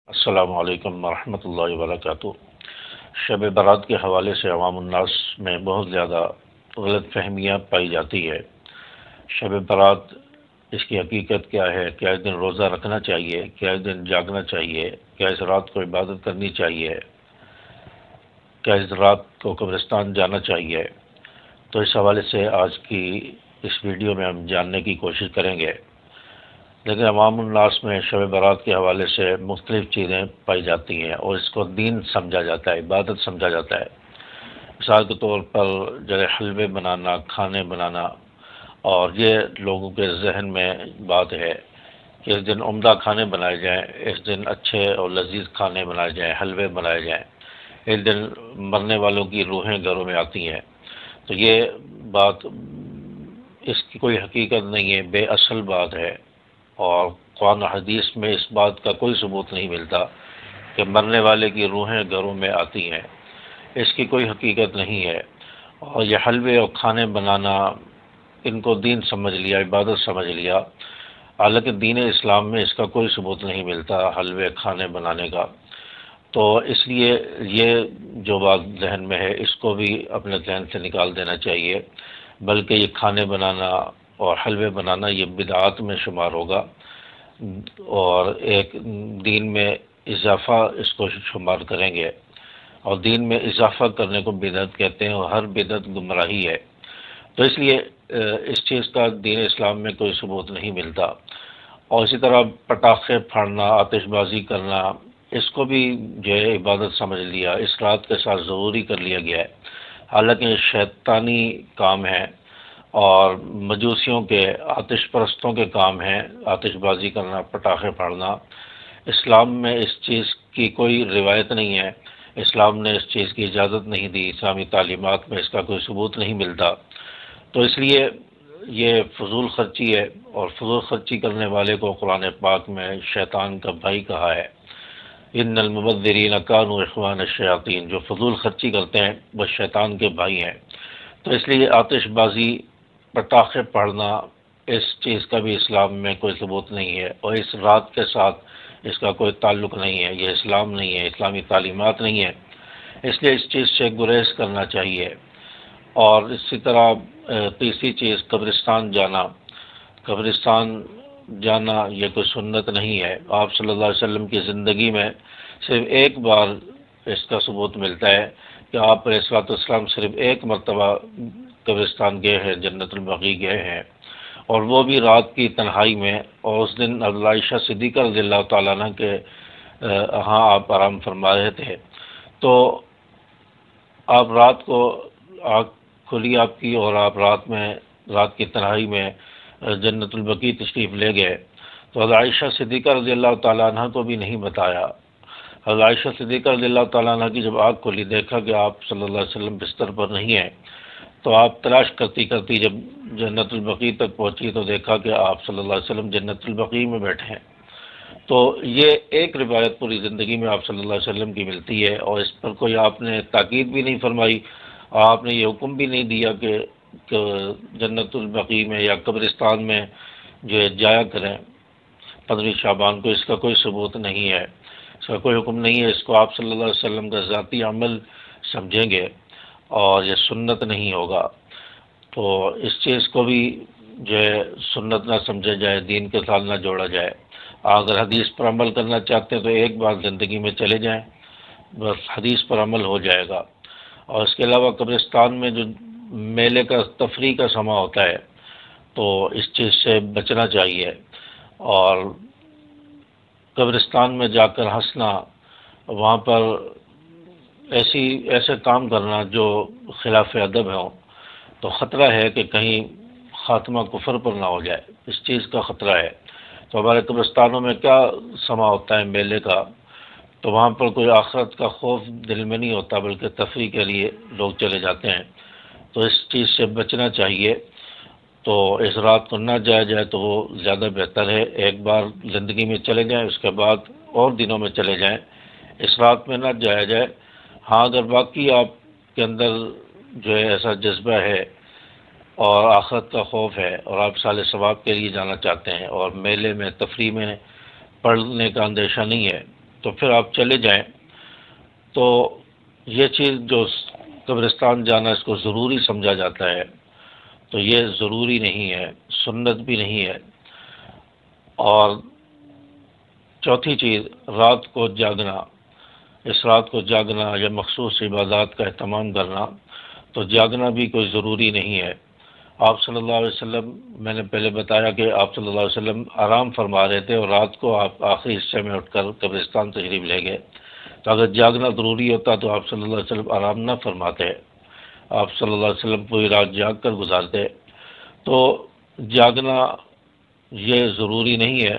السلام علیکم ورحمۃ اللہ وبرکاتہ۔ شب برات کے حوالے سے عوام الناس میں بہت زیادہ غلط فہمیاں پائی جاتی ہے۔ شب برات، اس کی حقیقت کیا ہے؟ کیا اس دن روزہ رکھنا چاہیے؟ کیا اس دن جاگنا چاہیے؟ کیا اس رات کو عبادت کرنی چاہیے؟ کیا اس رات کو قبرستان جانا چاہیے؟ تو اس حوالے سے آج کی اس ویڈیو میں ہم جاننے کی کوشش کریں گے۔ لیکن عوام الناس میں شب برات کے حوالے سے مختلف چیزیں پائی جاتی ہیں اور اس کو دین سمجھا جاتا ہے، عبادت سمجھا جاتا ہے۔ مثال کے طور پر جیسے حلوے بنانا، کھانے بنانا، اور یہ لوگوں کے ذہن میں بات ہے کہ اس دن عمدہ کھانے بنائے جائیں، اس دن اچھے اور لذیذ کھانے بنائے جائیں، حلوے بنائے جائیں، اس دن مرنے والوں کی روحیں گھروں میں آتی ہیں۔ تو یہ بات، اس کی کوئی حقیقت نہیں ہے، بے اصل بات ہے، اور قرآن و حدیث میں اس بات کا کوئی ثبوت نہیں ملتا کہ مرنے والے کی روحیں گھروں میں آتی ہیں۔ اس کی کوئی حقیقت نہیں ہے۔ اور یہ حلوے اور کھانے بنانا، ان کو دین سمجھ لیا، عبادت سمجھ لیا، حالانکہ دین اسلام میں اس کا کوئی ثبوت نہیں ملتا حلوے کھانے بنانے کا۔ تو اس لیے یہ جو بات ذہن میں ہے، اس کو بھی اپنے ذہن سے نکال دینا چاہیے، بلکہ یہ کھانے بنانا اور حلوے بنانا یہ بدعات میں شمار ہوگا، اور ایک دین میں اضافہ اس کو شمار کریں گے، اور دین میں اضافہ کرنے کو بدعت کہتے ہیں، اور ہر بدعت گمراہی ہے۔ تو اس لیے اس چیز کا دین اسلام میں کوئی ثبوت نہیں ملتا۔ اور اسی طرح پٹاخے پھاڑنا، آتش بازی کرنا، اس کو بھی جو ہے عبادت سمجھ لیا، اس رات کے ساتھ ضروری کر لیا گیا ہے، حالانکہ یہ شیطانی کام ہے اور مجوسیوں کے، آتش پرستوں کے کام ہیں آتش بازی کرنا، پٹاخے پھاڑنا۔ اسلام میں اس چیز کی کوئی روایت نہیں ہے، اسلام نے اس چیز کی اجازت نہیں دی، اسلامی تعلیمات میں اس کا کوئی ثبوت نہیں ملتا۔ تو اس لیے یہ فضول خرچی ہے، اور فضول خرچی کرنے والے کو قرآن پاک میں شیطان کا بھائی کہا ہے۔ ان المبذرین کانوا اخوان الشیاطین، جو فضول خرچی کرتے ہیں وہ شیطان کے بھائی ہیں۔ تو اس لیے آتش بازی، پٹاخے پھاڑنا، اس چیز کا بھی اسلام میں کوئی ثبوت نہیں ہے، اور اس رات کے ساتھ اس کا کوئی تعلق نہیں ہے، یہ اسلام نہیں ہے، اسلامی تعلیمات نہیں ہے۔ اس لیے اس چیز سے گریز کرنا چاہیے۔ اور اسی طرح تیسری چیز، قبرستان جانا۔ قبرستان جانا یہ کوئی سنت نہیں ہے۔ آپ صلی اللہ علیہ وسلم کی زندگی میں صرف ایک بار اس کا ثبوت ملتا ہے کہ آپ علیہ الصلوۃ والسلام صرف ایک مرتبہ قبرستان گئے ہیں، جنت البقیع گئے ہیں، اور وہ بھی رات کی تنہائی میں، اور اس دن حضرت عائشہ صدیقہ رضی اللہ تعالیٰ عنہ کے ہاں آپ آرام فرما رہے تھے۔ تو آپ رات کو آنکھ کھلی آپ کی، اور آپ رات کی تنہائی میں جنت البقیع تشریف لے گئے، تو حضرت عائشہ صدیقہ رضی اللہ تعالیٰ عنہ کو بھی نہیں بتایا۔ حضرت عائشہ صدیقہ رضی اللہ تعالیٰ عنہ کی جب آنکھ کھلی، دیکھا کہ آپ صلی اللہ علیہ وسلم بستر پر نہیں ہیں، تو آپ تلاش کرتی کرتی جب جنت البقیع تک پہنچی تو دیکھا کہ آپ صلی اللہ علیہ وسلم جنت البقیع میں بیٹھے ہیں۔ تو یہ ایک روایت پوری زندگی میں آپ صلی اللہ علیہ وسلم کی ملتی ہے، اور اس پر کوئی آپ نے تاکید بھی نہیں فرمائی، اور آپ نے یہ حکم بھی نہیں دیا کہ جنت البقیع میں یا قبرستان میں جو ہے جایا کریں 15 شعبان کو۔ اس کا کوئی ثبوت نہیں ہے، اس کا کوئی حکم نہیں ہے، اس کو آپ صلی اللہ علیہ وسلم کا ذاتی عمل سمجھیں گے، اور یہ سنت نہیں ہوگا۔ تو اس چیز کو بھی جو ہے سنت نہ سمجھا جائے، دین کے ساتھ نہ جوڑا جائے۔ اگر حدیث پر عمل کرنا چاہتے ہیں تو ایک بار زندگی میں چلے جائیں، بس حدیث پر عمل ہو جائے گا۔ اور اس کے علاوہ قبرستان میں جو میلے کا، تفریح کا سماں ہوتا ہے، تو اس چیز سے بچنا چاہیے۔ اور قبرستان میں جا کر ہنسنا، وہاں پر ایسے کام کرنا جو خلاف ادب ہوں، تو خطرہ ہے کہ کہیں خاتمہ کفر پر نہ ہو جائے، اس چیز کا خطرہ ہے۔ تو ہمارے قبرستانوں میں کیا سماں ہوتا ہے میلے کا، تو وہاں پر کوئی آخرت کا خوف دل میں نہیں ہوتا، بلکہ تفریح کے لیے لوگ چلے جاتے ہیں۔ تو اس چیز سے بچنا چاہیے۔ تو اس رات کو نہ جایا جائے تو وہ زیادہ بہتر ہے۔ ایک بار زندگی میں چلے جائیں، اس کے بعد اور دنوں میں چلے جائیں، اس رات میں نہ جایا جائے۔ ہاں، اگر باقی آپ کے اندر جو ہے ایسا جذبہ ہے اور آخرت کا خوف ہے، اور آپ صالح ثواب کے لیے جانا چاہتے ہیں، اور میلے میں، تفریح میں پڑھنے کا اندیشہ نہیں ہے، تو پھر آپ چلے جائیں، تو یہ چیز جو قبرستان جانا اس کو ضروری سمجھا جاتا ہے، تو یہ ضروری نہیں ہے، سنت بھی نہیں ہے۔ اور چوتھی چیز، رات کو جاگنا، اس رات کو جاگنا یا مخصوص عبادات کا اہتمام کرنا، تو جاگنا بھی کوئی ضروری نہیں ہے۔ آپ صلی اللہ علیہ وسلم، میں نے پہلے بتایا کہ آپ صلی اللہ علیہ وسلم آرام فرما رہے تھے، اور رات کو آپ آخری حصے میں اٹھ کر قبرستان تشریف لے گئے، تو اگر جاگنا ضروری ہوتا تو آپ صلی اللہ علیہ وسلم آرام نہ فرماتے، آپ صلی اللہ علیہ وسلم پوری رات جاگ کر گزارتے۔ تو جاگنا یہ ضروری نہیں ہے،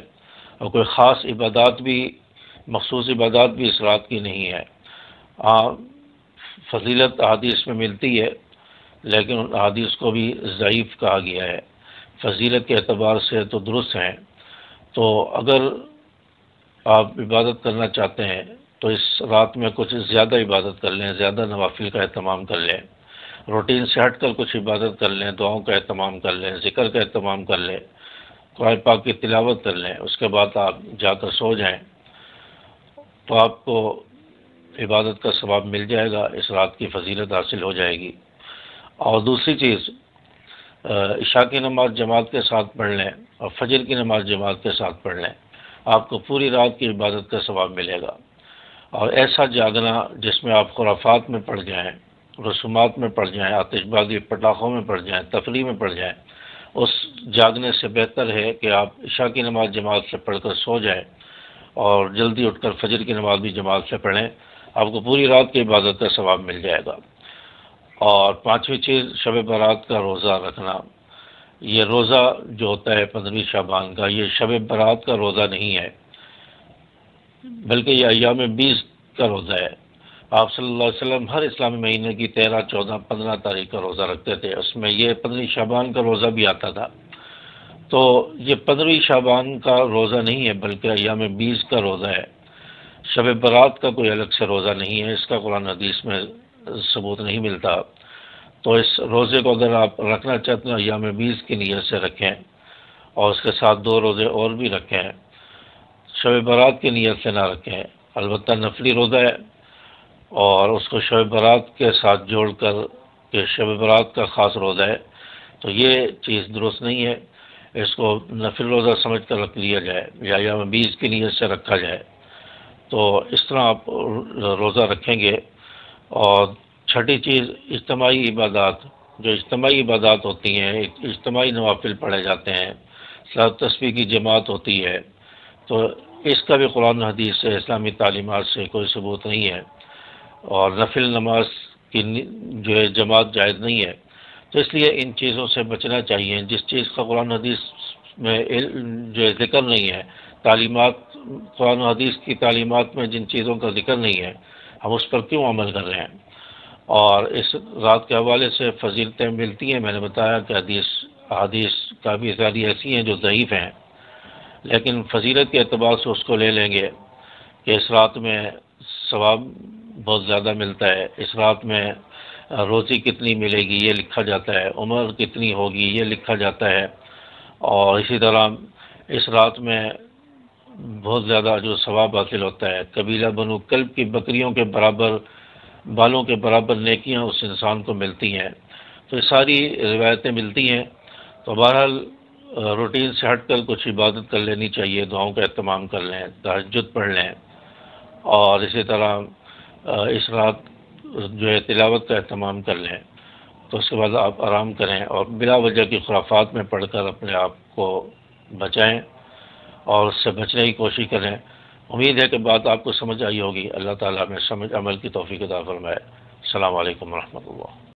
اور کوئی خاص عبادات بھی، مخصوص عبادات بھی اس رات کی نہیں ہے۔ فضیلت احادیث میں ملتی ہے، لیکن ان احادیث کو بھی ضعیف کہا گیا ہے، فضیلت کے اعتبار سے تو درست ہیں۔ تو اگر آپ عبادت کرنا چاہتے ہیں تو اس رات میں کچھ زیادہ عبادت کر لیں، زیادہ نوافل کا اہتمام کر لیں، روٹین سے ہٹ کر کچھ عبادت کر لیں، دعاؤں کا اہتمام کر لیں، ذکر کا اہتمام کر لیں، قرآن پاک کی تلاوت کر لیں، اس کے بعد آپ جا کر سو جائیں، تو آپ کو عبادت کا ثواب مل جائے گا، اس رات کی فضیلت حاصل ہو جائے گی۔ اور دوسری چیز، عشاء کی نماز جماعت کے ساتھ پڑھ لیں، اور فجر کی نماز جماعت کے ساتھ پڑھ لیں، آپ کو پوری رات کی عبادت کا ثواب ملے گا۔ اور ایسا جاگنا جس میں آپ خرافات میں پڑ جائیں، رسومات میں پڑ جائیں، آتش بازی پٹاخوں میں پڑ جائیں، تفریح میں پڑ جائیں، اس جاگنے سے بہتر ہے کہ آپ عشاء کی نماز جماعت سے پڑھ کر سو جائیں، اور جلدی اٹھ کر فجر کی نماز بھی جماعت سے پڑھیں، آپ کو پوری رات کی عبادت کا ثواب مل جائے گا۔ اور پانچویں چیز، شب برات کا روزہ رکھنا۔ یہ روزہ جو ہوتا ہے 15 شعبان کا، یہ شب برات کا روزہ نہیں ہے، بلکہ یہ ایام 20 کا روزہ ہے۔ آپ صلی اللہ علیہ وسلم ہر اسلامی مہینے کی 13، 14، 15 تاریخ کا روزہ رکھتے تھے، اس میں یہ 15 شعبان کا روزہ بھی آتا تھا۔ تو یہ 15 شعبان کا روزہ نہیں ہے، بلکہ ایام 20 کا روزہ ہے۔ شب برات کا کوئی الگ سے روزہ نہیں ہے، اس کا قرآن حدیث میں ثبوت نہیں ملتا۔ تو اس روزے کو اگر آپ رکھنا چاہتے ہیں، ایام 20 کی نیت سے رکھیں، اور اس کے ساتھ 2 روزے اور بھی رکھیں، شب برات کی نیت سے نہ رکھیں۔ البتہ نفلی روزہ ہے، اور اس کو شب برات کے ساتھ جوڑ کر کہ شب برات کا خاص روزہ ہے، تو یہ چیز درست نہیں ہے۔ اس کو نفل روزہ سمجھ کر رکھ لیا جائے، یا ایام 20 کی نیت سے رکھا جائے، تو اس طرح آپ روزہ رکھیں گے۔ اور چھٹی چیز، اجتماعی عبادات، جو اجتماعی عبادات ہوتی ہیں، اجتماعی نوافل پڑھے جاتے ہیں، صلاۃ تسبیح کی جماعت ہوتی ہے، تو اس کا بھی قرآن حدیث سے، اسلامی تعلیمات سے کوئی ثبوت نہیں ہے، اور نفل نماز کی جو ہے جماعت جائز نہیں ہے۔ تو اس لیے ان چیزوں سے بچنا چاہیے۔ جس چیز کا قرآن حدیث میں جو ہے ذکر نہیں ہے، تعلیمات، قرآن و حدیث کی تعلیمات میں جن چیزوں کا ذکر نہیں ہے، ہم اس پر کیوں عمل کر رہے ہیں؟ اور اس رات کے حوالے سے فضیلتیں ملتی ہیں، میں نے بتایا کہ حدیث کافی ساری ایسی ہیں جو ضعیف ہیں، لیکن فضیلت کے اعتبار سے اس کو لے لیں گے کہ اس رات میں ثواب بہت زیادہ ملتا ہے، اس رات میں روزی کتنی ملے گی یہ لکھا جاتا ہے، عمر کتنی ہوگی یہ لکھا جاتا ہے، اور اسی طرح اس رات میں بہت زیادہ جو ثواب حاصل ہوتا ہے، قبیلہ بنو کلب کی بکریوں کے برابر، بالوں کے برابر نیکیاں اس انسان کو ملتی ہیں۔ تو یہ ساری روایتیں ملتی ہیں۔ تو بہرحال روٹین سے ہٹ کر کچھ عبادت کر لینی چاہیے، دعاؤں کا اہتمام کر لیں، تہجد پڑھ لیں، اور اسی طرح اس رات جو ہے تلاوت کا اہتمام کر لیں، تو اس کے بعد آپ آرام کریں، اور بلا وجہ کی خرافات میں پڑھ کر اپنے آپ کو بچائیں، اور اس سے بچنے کی کوشش کریں۔ امید ہے کہ بات آپ کو سمجھ آئی ہوگی۔ اللہ تعالیٰ میں سمجھ عمل کی توفیق عطا فرمائے۔ السلام علیکم ورحمۃ اللہ۔